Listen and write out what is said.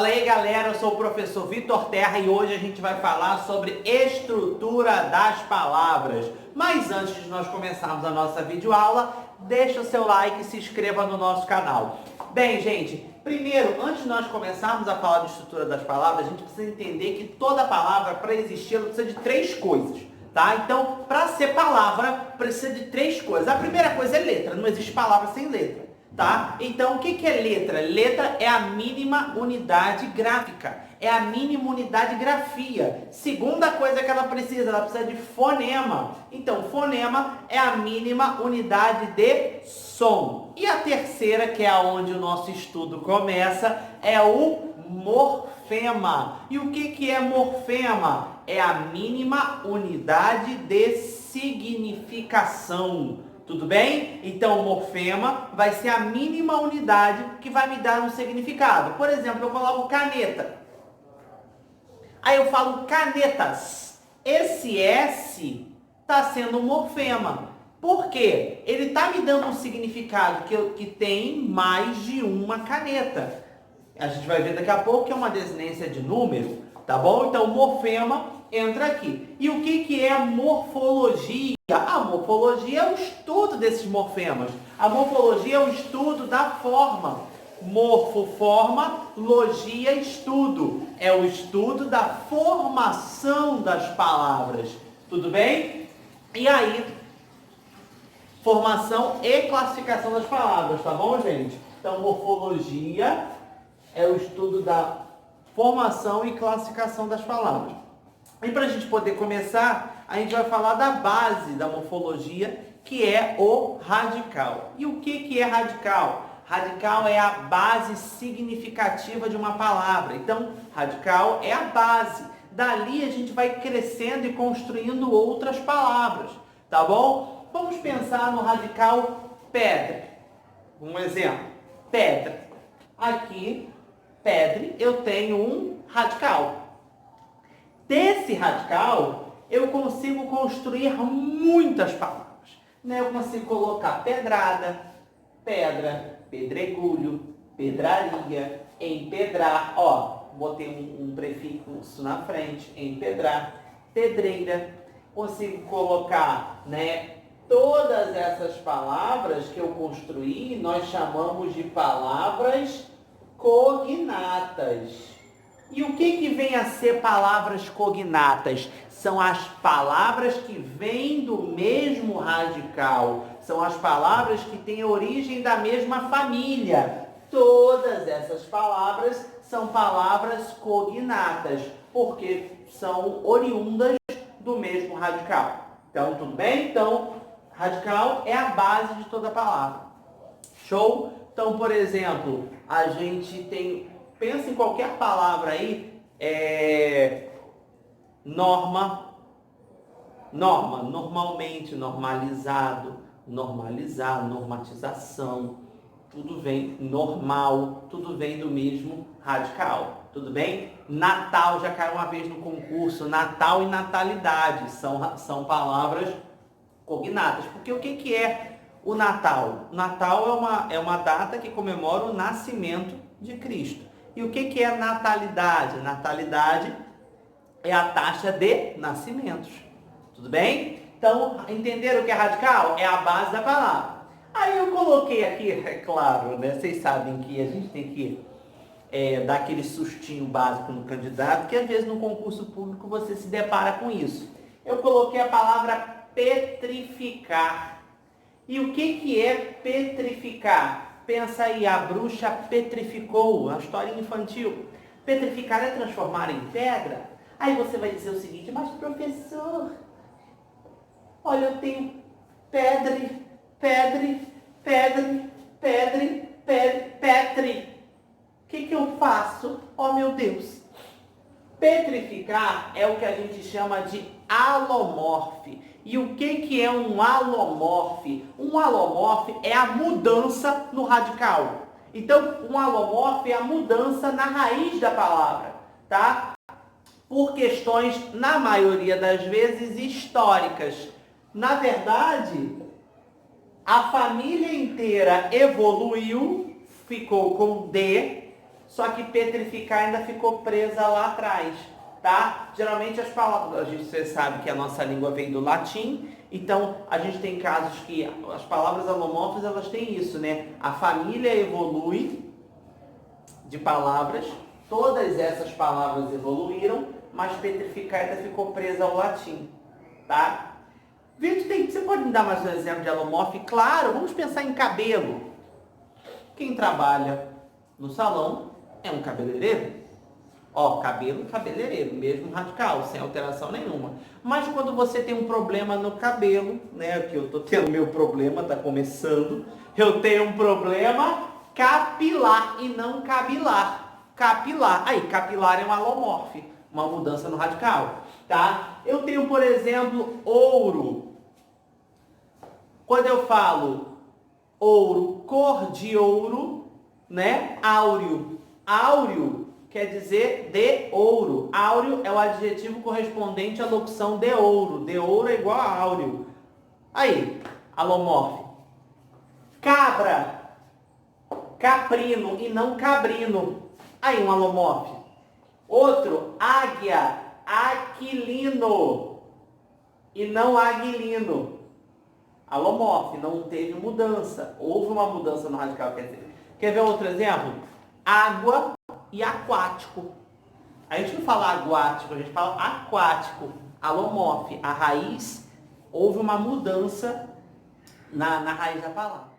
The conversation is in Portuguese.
Fala aí, galera, eu sou o professor Vitor Terra e hoje a gente vai falar sobre estrutura das palavras. Mas antes de nós começarmos a nossa videoaula, deixa o seu like e se inscreva no nosso canal. Bem, gente, primeiro, antes de nós começarmos a falar de estrutura das palavras, a gente precisa entender que toda palavra, para existir, ela precisa de três coisas, tá? Então, para ser palavra, precisa de três coisas. A primeira coisa é letra, não existe palavra sem letra. Tá? Então, o que é letra? Letra é a mínima unidade gráfica, é a mínima unidade grafia. Segunda coisa que ela precisa de fonema. Então, fonema é a mínima unidade de som. E a terceira, que é onde o nosso estudo começa, é o morfema. E o que é morfema? É a mínima unidade de significação. Tudo bem? Então, o morfema vai ser a mínima unidade que vai me dar um significado. Por exemplo, eu coloco caneta. Aí eu falo canetas. Esse S está sendo um morfema. Por quê? Ele está me dando um significado que tem mais de uma caneta. A gente vai ver daqui a pouco que é uma desinência de número, tá bom? Então, o morfema entra aqui. E o que é morfologia? A morfologia é o estudo desses morfemas. A morfologia é o estudo da forma. Morfo, forma, logia, estudo. É o estudo da formação das palavras. Tudo bem? E aí, formação e classificação das palavras, tá bom, gente? Então, morfologia é o estudo da formação e classificação das palavras. E para a gente poder começar, a gente vai falar da base da morfologia, que é o radical. E o que é radical? Radical é a base significativa de uma palavra. Então, radical é a base. Dali a gente vai crescendo e construindo outras palavras, tá bom? Vamos pensar no radical pedra. Um exemplo, pedra. Aqui, pedra, eu tenho um radical. Desse radical, eu consigo construir muitas palavras. Né? Eu consigo colocar pedrada, pedra, pedregulho, pedraria, empedrar. Ó, botei um prefixo na frente, empedrar, pedreira. Consigo colocar, né, todas essas palavras que eu construí, nós chamamos de palavras cognatas. E o que vem a ser palavras cognatas? São as palavras que vêm do mesmo radical. São as palavras que têm origem da mesma família. Todas essas palavras são palavras cognatas, porque são oriundas do mesmo radical. Então, tudo bem? Então, radical é a base de toda palavra. Show? Então, por exemplo, a gente tem... Pensa em qualquer palavra aí, norma, normalmente, normalizado, normalizar, normatização, tudo vem normal, tudo vem do mesmo radical, tudo bem? Natal, já caiu uma vez no concurso, Natal e natalidade são palavras cognatas, porque o que é o Natal? Natal é uma data que comemora o nascimento de Cristo. E o que é natalidade? Natalidade é a taxa de nascimentos. Tudo bem? Então, entenderam o que é radical? É a base da palavra. Aí eu coloquei aqui, é claro, né? Vocês sabem que a gente tem que dar aquele sustinho básico no candidato, que às vezes no concurso público você se depara com isso. Eu coloquei a palavra petrificar. E o que é petrificar? Pensa aí, a bruxa petrificou, a historinha infantil. Petrificar é transformar em pedra? Aí você vai dizer o seguinte, mas professor, olha, eu tenho pedre. O que eu faço? Oh, meu Deus. Petrificar é o que a gente chama de alomorfe. E o que é um alomorfe? Um alomorfe é a mudança no radical. Então, um alomorfe é a mudança na raiz da palavra, tá? Por questões, na maioria das vezes, históricas. Na verdade, a família inteira evoluiu, ficou com D, só que petrificar ainda ficou presa lá atrás, tá? Geralmente as palavras, você sabe que a nossa língua vem do latim, então a gente tem casos que as palavras alomorfas, elas têm isso, né? A família evolui de palavras, todas essas palavras evoluíram, mas petrificar ainda ficou presa ao latim, tá? Vitor, você pode me dar mais um exemplo de alomorfe? Claro, vamos pensar em cabelo. Quem trabalha no salão é um cabeleireiro. Ó, cabelo, cabeleireiro, mesmo radical, sem alteração nenhuma. Mas quando você tem um problema no cabelo, né, que eu tô tendo meu problema, tá começando, eu tenho um problema capilar e não capilar. Capilar. Aí, capilar é um alomorfe, uma mudança no radical, tá? Eu tenho, por exemplo, ouro. Quando eu falo ouro, cor de ouro, né? Áureo. Áureo quer dizer de ouro. Áureo é o adjetivo correspondente à locução de ouro. De ouro é igual a áureo. Aí, alomorfe. Cabra. Caprino e não cabrino. Aí, um alomorfe. Outro, águia. Aquilino e não aguilino. Alomorfe, não teve mudança. Houve uma mudança no radical, quer dizer. Quer ver outro exemplo? Água e aquático. A gente não fala aguático, a gente fala aquático. Alomorfe, a raiz, houve uma mudança na raiz da palavra.